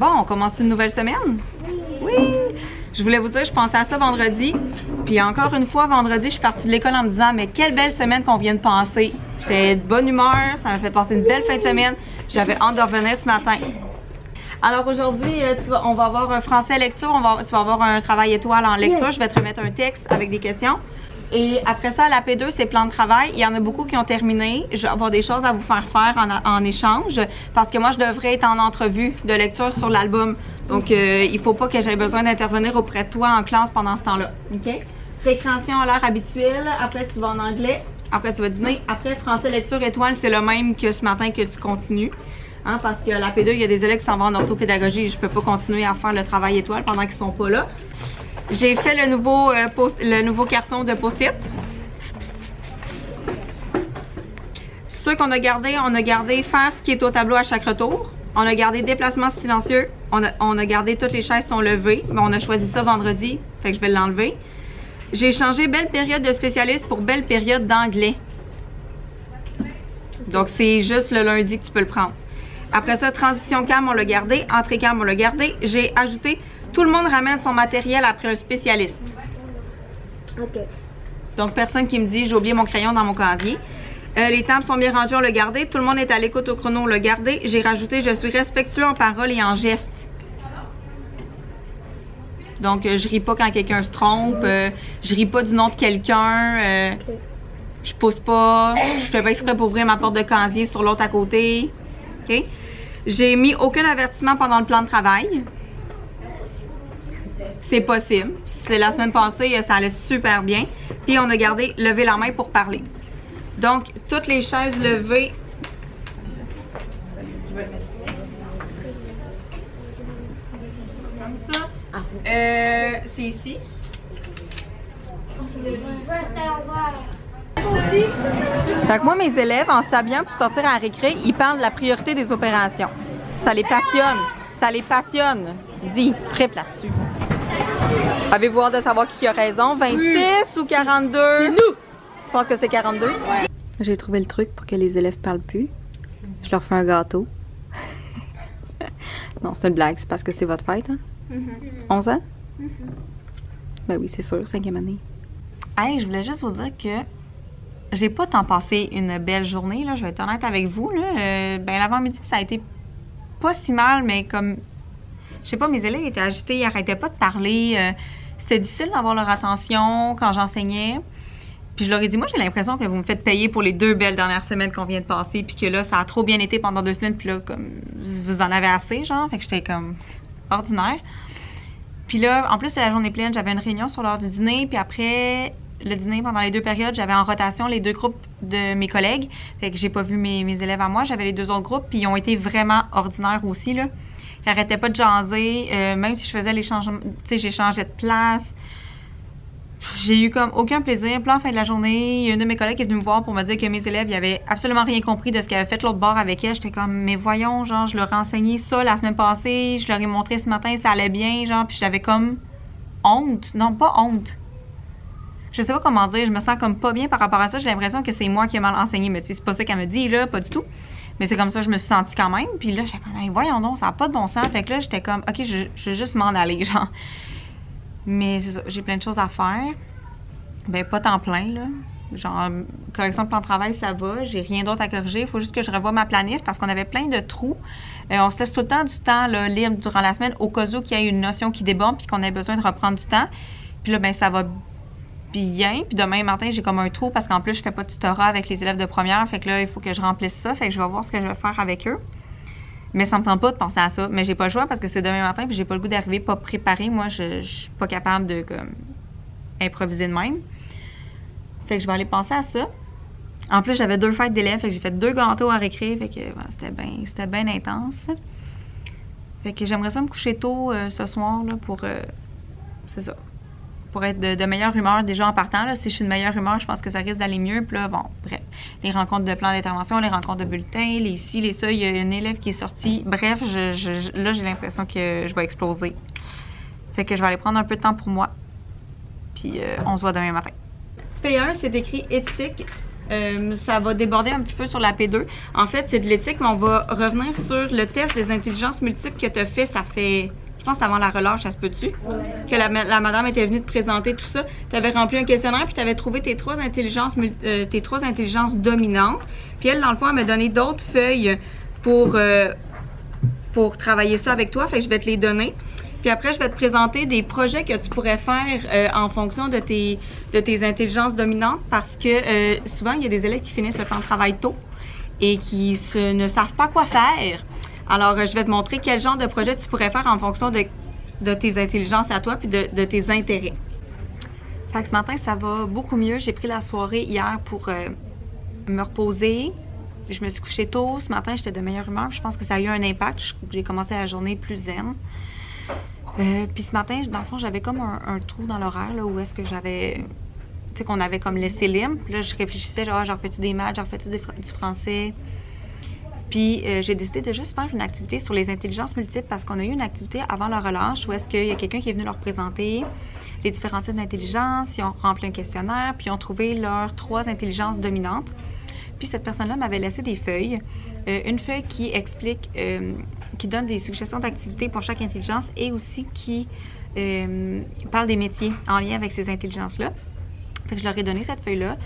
Bon, on commence une nouvelle semaine? Oui! Je voulais vous dire, je pensais à ça vendredi. Puis encore une fois, vendredi, je suis partie de l'école en me disant, mais quelle belle semaine qu'on vient de passer. J'étais de bonne humeur, ça m'a fait passer une belle fin de semaine. J'avais hâte de revenir ce matin. Alors aujourd'hui, on va avoir un français lecture, tu vas avoir un travail étoile en lecture. Je vais te remettre un texte avec des questions. Et après ça, la P2, c'est plan de travail. Il y en a beaucoup qui ont terminé. Je vais avoir des choses à vous faire en échange parce que moi, je devrais être en entrevue de lecture sur l'album. Donc, il ne faut pas que j'aie besoin d'intervenir auprès de toi en classe pendant ce temps-là. OK? Récréation à l'heure habituelle. Après, tu vas en anglais. Après, tu vas dîner. Après, français lecture étoile, c'est le même que ce matin que tu continues. Hein, parce que la P2, il y a des élèves qui s'en vont en orthopédagogie. Je ne peux pas continuer à faire le travail étoile pendant qu'ils ne sont pas là. J'ai fait le nouveau carton de post-it. Ceux qu'on a gardé, on a gardé faire ce qui est au tableau à chaque retour. On a gardé déplacement silencieux. On a gardé toutes les chaises sont levées. Mais on a choisi ça vendredi, fait que je vais l'enlever. J'ai changé belle période de spécialiste pour belle période d'anglais. Donc c'est juste le lundi que tu peux le prendre. Après ça, transition cam, on l'a gardé. Entrée cam, on l'a gardé. J'ai ajouté tout le monde ramène son matériel après un spécialiste. OK. Donc, personne qui me dit j'ai oublié mon crayon dans mon casier. Les tables sont bien rangées, on l'a gardé. Tout le monde est à l'écoute au chrono, on l'a gardé. J'ai rajouté je suis respectueux en parole et en gestes. Donc, je ris pas quand quelqu'un se trompe. Je ris pas du nom de quelqu'un. Je pousse pas. Je fais pas exprès pour ouvrir ma porte de casier sur l'autre à côté. OK? J'ai mis aucun avertissement pendant le plan de travail. C'est possible. C'est la semaine passée, ça allait super bien. Puis on a gardé lever la main pour parler. Donc, toutes les chaises levées. Je vais le mettre ici. Comme ça. C'est ici. Fait que moi, mes élèves, en s'habillant pour sortir à la récré, ils parlent de la priorité des opérations. Ça les passionne. Ça les passionne. Dis, triple là-dessus. Avez-vous hâte de savoir qui a raison? 26 ou 42? C'est nous! Tu penses que c'est 42? Ouais. J'ai trouvé le truc pour que les élèves parlent plus. Je leur fais un gâteau. Non, c'est une blague. C'est parce que c'est votre fête, hein? 11 ans? Ben oui, c'est sûr. 5e année. Hey, je voulais juste vous dire que j'ai pas tant passé une belle journée, là. Je vais être honnête avec vous, là. Ben l'avant-midi, ça a été pas si mal, mais comme... Je sais pas, mes élèves étaient agités, ils arrêtaient pas de parler. C'était difficile d'avoir leur attention quand j'enseignais. Puis je leur ai dit, moi, j'ai l'impression que vous me faites payer pour les 2 belles dernières semaines qu'on vient de passer. Puis que là, ça a trop bien été pendant 2 semaines. Puis là, comme, vous en avez assez, genre. Fait que j'étais comme ordinaire. Puis là, en plus, c'est la journée pleine. J'avais une réunion sur l'heure du dîner. Puis après le dîner, pendant les 2 périodes, j'avais en rotation les 2 groupes de mes collègues. Fait que j'ai pas vu mes élèves à moi. J'avais les 2 autres groupes. Puis ils ont été vraiment ordinaires aussi, là. J'arrêtais pas de jaser, même si je faisais les changements, tu sais, j'ai changé de place. J'ai eu comme aucun plaisir. Puis là, en fin de la journée, il y a une de mes collègues qui est venue me voir pour me dire que mes élèves, ils avaient absolument rien compris de ce qu'elle avait fait l'autre bord avec elle. J'étais comme, mais voyons, genre, je leur ai enseigné ça la semaine passée, je leur ai montré ce matin, ça allait bien, genre, puis j'avais comme honte. Non, pas honte. Je sais pas comment dire, je me sens comme pas bien par rapport à ça. J'ai l'impression que c'est moi qui ai mal enseigné, mais tu sais, c'est pas ça qu'elle me dit, là, pas du tout. Mais c'est comme ça que je me suis sentie quand même. Puis là, j'étais comme, hey, voyons donc, ça n'a pas de bon sens. Fait que là, j'étais comme, OK, je vais juste m'en aller, genre. Mais c'est ça, j'ai plein de choses à faire. Ben, pas temps plein, là. Genre, correction de plan de travail, ça va. J'ai rien d'autre à corriger. Il faut juste que je revoie ma planif parce qu'on avait plein de trous. On se laisse tout le temps du temps là, libre durant la semaine au cas où qu'il y ait une notion qui déborde puis qu'on ait besoin de reprendre du temps. Puis là, ben, ça va bien. Puis demain matin, j'ai comme un trou parce qu'en plus, je fais pas de tutorat avec les élèves de première. Fait que là, il faut que je remplisse ça. Fait que je vais voir ce que je vais faire avec eux. Mais ça me tente pas de penser à ça. Mais j'ai pas le choix parce que c'est demain matin puis j'ai pas le goût d'arriver pas préparée. Moi, je suis pas capable de comme, improviser de même. Fait que je vais aller penser à ça. En plus, j'avais 2 fêtes d'élèves. Fait que j'ai fait 2 gâteaux à récré. Fait que ben, c'était bien intense. Fait que j'aimerais ça me coucher tôt ce soir là, pour... c'est ça. Pour être de meilleure humeur déjà en partant. Là. Si je suis de meilleure humeur, je pense que ça risque d'aller mieux. Puis là, bon, bref. Les rencontres de plan d'intervention, les rencontres de bulletins, les ci, les ça. Il y a une élève qui est sortie. Bref, là, j'ai l'impression que je vais exploser. Fait que je vais aller prendre un peu de temps pour moi. Puis on se voit demain matin. P1, c'est écrit éthique Ça va déborder un petit peu sur la P2. En fait, c'est de l'éthique, mais on va revenir sur le test des intelligences multiples que tu as fait. Ça fait, je pense, avant la relâche, ça se peut-tu? Que la madame était venue te présenter tout ça. Tu avais rempli un questionnaire, puis tu avais trouvé tes trois intelligences dominantes. Puis elle, dans le fond, elle m'a donné d'autres feuilles pour travailler ça avec toi. Fait que je vais te les donner. Puis après, je vais te présenter des projets que tu pourrais faire en fonction de tes intelligences dominantes parce que souvent, il y a des élèves qui finissent le plan de travail tôt et qui ne savent pas quoi faire. Alors, je vais te montrer quel genre de projet tu pourrais faire en fonction de tes intelligences à toi puis de tes intérêts. Fait que ce matin, ça va beaucoup mieux. J'ai pris la soirée hier pour me reposer. Je me suis couchée tôt. Ce matin, j'étais de meilleure humeur. Je pense que ça a eu un impact. J'ai commencé la journée plus zen. Puis ce matin, dans le fond, j'avais comme un trou dans l'horaire, là, où est-ce que j'avais... Tu sais, qu'on avait comme laissé libre. Puis là, je réfléchissais, genre, j'en fais-tu des maths, j'en fais-tu du français? Puis j'ai décidé de juste faire une activité sur les intelligences multiples parce qu'on a eu une activité avant la relâche où est-ce qu'il y a quelqu'un qui est venu leur présenter les différents types d'intelligence, ils ont rempli un questionnaire, puis ils ont trouvé leurs 3 intelligences dominantes. Puis cette personne-là m'avait laissé des feuilles. Une feuille qui explique, qui donne des suggestions d'activités pour chaque intelligence et aussi qui parle des métiers en lien avec ces intelligences-là. Fait que je leur ai donné cette feuille-là.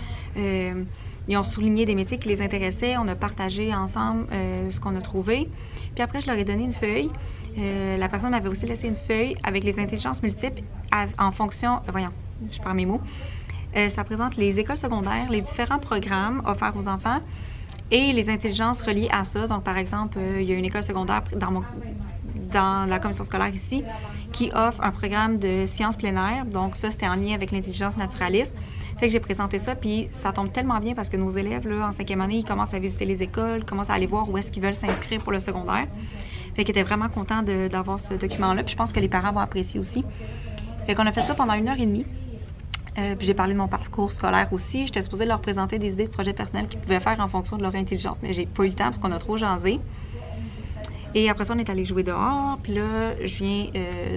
Ils ont souligné des métiers qui les intéressaient. On a partagé ensemble ce qu'on a trouvé. Puis après, je leur ai donné une feuille. La personne m'avait aussi laissé une feuille avec les intelligences multiples en fonction... voyons, je perds mes mots. Ça présente les écoles secondaires, les différents programmes offerts aux enfants et les intelligences reliées à ça. Donc, par exemple, il y a une école secondaire dans la commission scolaire ici qui offre un programme de sciences plein air. Donc, ça, c'était en lien avec l'intelligence naturaliste. Fait que j'ai présenté ça, puis ça tombe tellement bien parce que nos élèves, là, en 5e année, ils commencent à visiter les écoles, commencent à aller voir où est-ce qu'ils veulent s'inscrire pour le secondaire. Fait qu'ils étaient vraiment contents d'avoir ce document-là. Puis je pense que les parents vont apprécier aussi. Fait qu'on a fait ça pendant 1h30. Puis j'ai parlé de mon parcours scolaire aussi. J'étais supposée leur présenter des idées de projets personnels qu'ils pouvaient faire en fonction de leur intelligence, mais j'ai pas eu le temps parce qu'on a trop jasé. Et après ça, on est allé jouer dehors. Puis là, je viens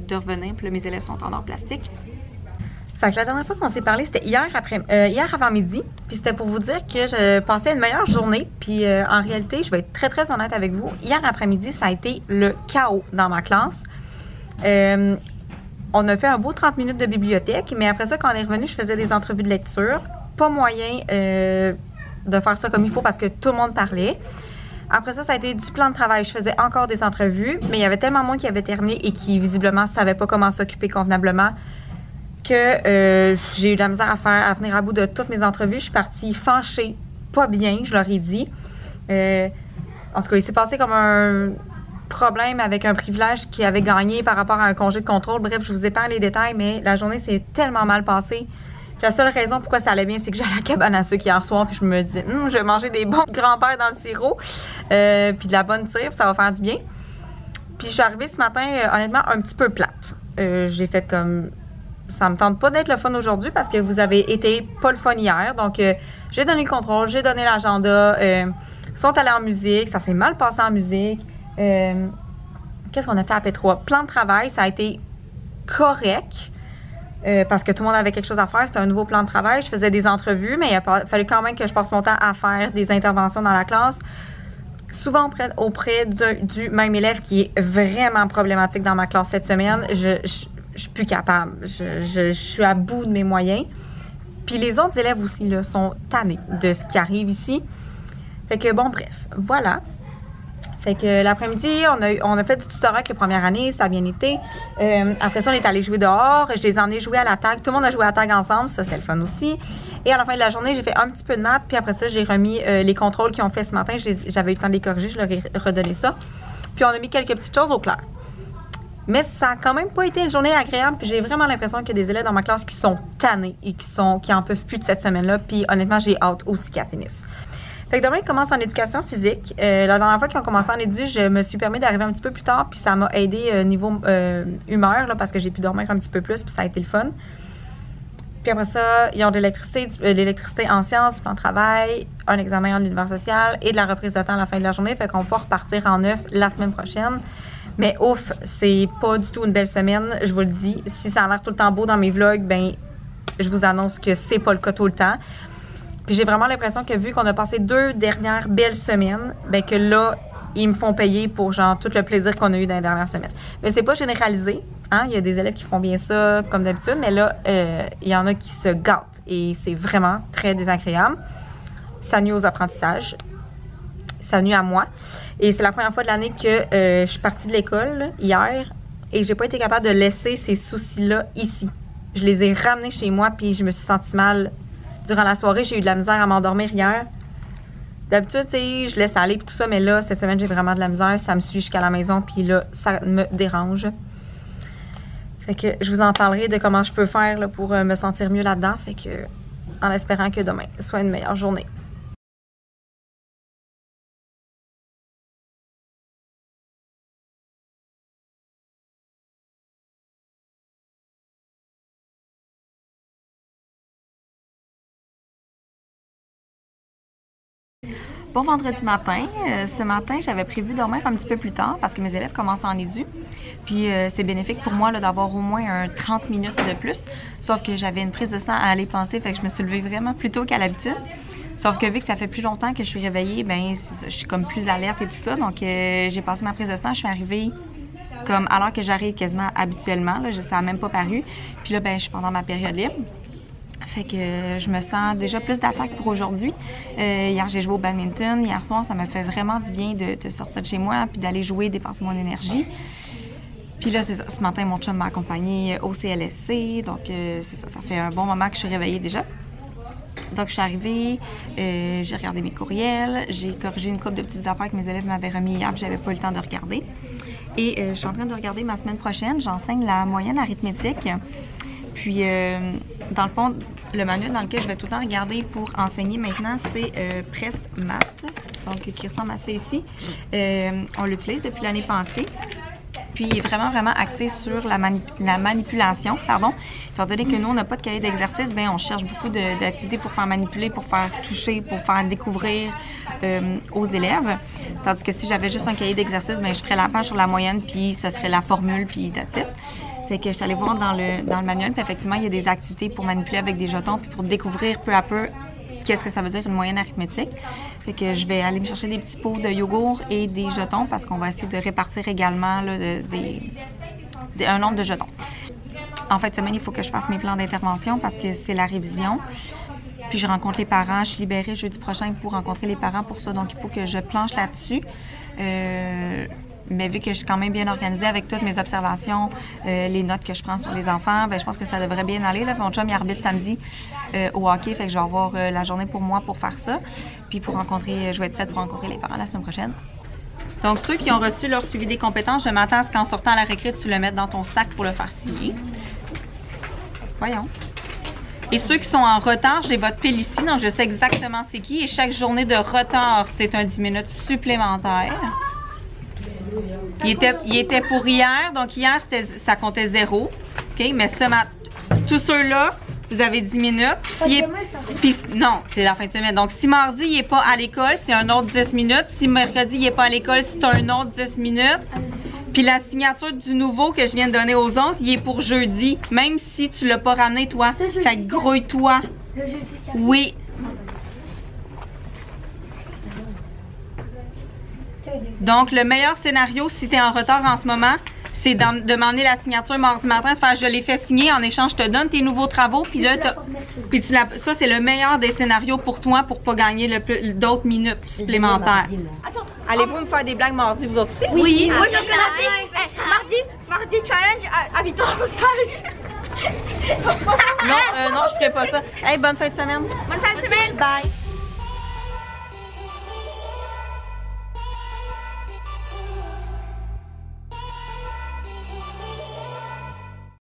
de revenir. Puis là, mes élèves sont en art plastique. Fait que la dernière fois qu'on s'est parlé, c'était hier avant-midi. Puis c'était pour vous dire que je passais une meilleure journée. Puis en réalité, je vais être très, très honnête avec vous. Hier après-midi, ça a été le chaos dans ma classe. On a fait un beau 30 minutes de bibliothèque, mais après ça, quand on est revenu, je faisais des entrevues de lecture. Pas moyen de faire ça comme il faut parce que tout le monde parlait. Après ça, ça a été du plan de travail. Je faisais encore des entrevues, mais il y avait tellement de monde qui avait terminé et qui, visiblement, ne savait pas comment s'occuper convenablement que j'ai eu de la misère à venir à bout de toutes mes entrevues. Je suis partie fâchée, pas bien, je leur ai dit. En tout cas, il s'est passé comme un problème avec un privilège qui avait gagné par rapport à un congé de contrôle. Bref, je vous épargne les détails, mais la journée s'est tellement mal passée. La seule raison pourquoi ça allait bien, c'est que j'allais à la cabane à sucre hier soir, puis je me disais, je vais manger des bons grands-pères dans le sirop, puis de la bonne tire, ça va faire du bien. Puis je suis arrivée ce matin, honnêtement, un petit peu plate. J'ai fait comme... Ça me tente pas d'être le fun aujourd'hui parce que vous avez été pas le fun hier. Donc, j'ai donné le contrôle, j'ai donné l'agenda. Ils sont allés en musique, ça s'est mal passé en musique. Qu'est-ce qu'on a fait à P3? Plan de travail, ça a été correct parce que tout le monde avait quelque chose à faire. C'était un nouveau plan de travail. Je faisais des entrevues, mais il fallait quand même que je passe mon temps à faire des interventions dans la classe. Souvent auprès du même élève qui est vraiment problématique dans ma classe cette semaine. Je suis plus capable. Je suis à bout de mes moyens. Puis les autres élèves aussi là, sont tannés de ce qui arrive ici. Fait que bon, bref, voilà. Fait que l'après-midi, on a fait du tutorat avec les premières années, ça a bien été. Après ça, on est allé jouer dehors. Je les ai emmenés jouer à la tag. Tout le monde a joué à la tag ensemble, ça c'était le fun aussi. Et à la fin de la journée, j'ai fait un petit peu de maths. Puis après ça, j'ai remis les contrôles qu'ils ont fait ce matin. J'avais eu le temps de les corriger, je leur ai redonné ça. Puis on a mis quelques petites choses au clair. Mais ça a quand même pas été une journée agréable. Puis j'ai vraiment l'impression qu'il y a des élèves dans ma classe qui sont tannés et qui en peuvent plus de cette semaine-là. Puis honnêtement, j'ai hâte aussi qu'elle finisse. Fait que demain, ils commencent en éducation physique. La dernière fois qu'ils ont commencé en édu, je me suis permis d'arriver un petit peu plus tard. Puis ça m'a aidé niveau humeur, là, parce que j'ai pu dormir un petit peu plus. Puis ça a été le fun. Puis après ça, ils ont de l'électricité en sciences, plan de travail, un examen en univers social et de la reprise de temps à la fin de la journée. Fait qu'on peut repartir en neuf la semaine prochaine. Mais ouf, c'est pas du tout une belle semaine, je vous le dis. Si ça a l'air tout le temps beau dans mes vlogs, ben je vous annonce que c'est pas le cas tout le temps. Puis j'ai vraiment l'impression que vu qu'on a passé 2 dernières belles semaines, ben que là, ils me font payer pour genre tout le plaisir qu'on a eu dans les dernières semaines. Mais c'est pas généralisé, hein? Il y a des élèves qui font bien ça comme d'habitude, mais là, il y en a qui se gâtent et c'est vraiment très désagréable. Ça nuit aux apprentissages, ça nuit à moi. Et c'est la première fois de l'année que je suis partie de l'école hier et j'ai pas été capable de laisser ces soucis-là ici. Je les ai ramenés chez moi puis je me suis sentie mal durant la soirée. J'ai eu de la misère à m'endormir hier. D'habitude, tu sais, je laisse aller et tout ça, mais là, cette semaine, j'ai vraiment de la misère. Ça me suit jusqu'à la maison, puis là, ça me dérange. Fait que je vous en parlerai de comment je peux faire là, pour me sentir mieux là-dedans. Fait que, en espérant que demain soit une meilleure journée. Bon vendredi matin. Ce matin, j'avais prévu dormir un petit peu plus tard parce que mes élèves commencent en édu. Puis c'est bénéfique pour moi d'avoir au moins 30 minutes de plus. Sauf que j'avais une prise de sang à aller penser, fait que je me suis levée vraiment plus tôt qu'à l'habitude. Sauf que vu que ça fait plus longtemps que je suis réveillée, ben je suis comme plus alerte et tout ça. Donc j'ai passé ma prise de sang, je suis arrivée comme à l'heure que j'arrive quasiment habituellement. Là, ça n'a même pas paru. Puis là, ben je suis pendant ma période libre. Fait que je me sens déjà plus d'attaque pour aujourd'hui. Hier, j'ai joué au badminton. Hier soir, ça m'a fait vraiment du bien de sortir de chez moi puis d'aller jouer, dépenser mon énergie. Puis là, c'est ça. Ce matin, mon chum m'a accompagnée au CLSC. Donc, c'est ça. Ça fait un bon moment que je suis réveillée déjà. Donc, je suis arrivée, j'ai regardé mes courriels, j'ai corrigé une couple de petites affaires que mes élèves m'avaient remis hier puis j'avais pas eu le temps de regarder. Et je suis en train de regarder ma semaine prochaine. J'enseigne la moyenne arithmétique. Puis, dans le fond, le manuel dans lequel je vais tout le temps regarder pour enseigner maintenant, c'est Prest Math, donc qui ressemble à ça ici. On l'utilise depuis l'année passée. Puis, il est vraiment axé sur la manipulation, pardon. Étant donné que nous, on n'a pas de cahier d'exercice, bien, on cherche beaucoup d'activités pour faire manipuler, pour faire toucher, pour faire découvrir aux élèves. Tandis que si j'avais juste un cahier d'exercice, bien, je ferais la page sur la moyenne, puis ce serait la formule, puis that's it. Fait que je suis allée voir dans le manuel, puis effectivement, il y a des activités pour manipuler avec des jetons, puis pour découvrir peu à peu qu'est-ce que ça veut dire une moyenne arithmétique. Fait que je vais aller me chercher des petits pots de yogourt et des jetons, parce qu'on va essayer de répartir également là, un nombre de jetons. En fin de semaine, il faut que je fasse mes plans d'intervention, parce que c'est la révision. Puis je rencontre les parents, je suis libérée jeudi prochain pour rencontrer les parents pour ça, donc il faut que je planche là-dessus. Mais vu que je suis quand même bien organisée avec toutes mes observations, les notes que je prends sur les enfants, ben, je pense que ça devrait bien aller. Là. Mon chum, il arbitre samedi au hockey, fait que je vais avoir la journée pour moi pour faire ça. Puis pour rencontrer, je vais être prête pour rencontrer les parents la semaine prochaine. Donc ceux qui ont reçu leur suivi des compétences, je m'attends à ce qu'en sortant à la récré, tu le mettes dans ton sac pour le faire signer. Voyons. Et ceux qui sont en retard, j'ai votre pile ici, donc je sais exactement c'est qui. Et chaque journée de retard, c'est un 10 minutes supplémentaire. Il était pour hier, donc hier ça comptait 0. Okay? Mais ce matin, tous ceux-là, vous avez 10 minutes. Non, c'est la fin de semaine. Donc si mardi il n'est pas à l'école, c'est un autre 10 minutes. Si mercredi il n'est pas à l'école, c'est un autre 10 minutes. Puis la signature du nouveau que je viens de donner aux autres, il est pour jeudi. Même si tu l'as pas ramené, toi. Fait que grouille-toi. Oui. Donc, le meilleur scénario, si tu es en retard en ce moment, c'est de demander la signature mardi matin, de faire je l'ai fait signer, en échange, je te donne tes nouveaux travaux, puis là, ça, c'est le meilleur des scénarios pour toi, pour pas gagner d'autres minutes supplémentaires. Allez-vous me faire des blagues mardi, vous autres aussi? Oui, moi je connais. Mardi challenge, habitons au stage. Non, je ferai pas ça. Hey, bonne fin de semaine. Bonne fin de semaine. Bye.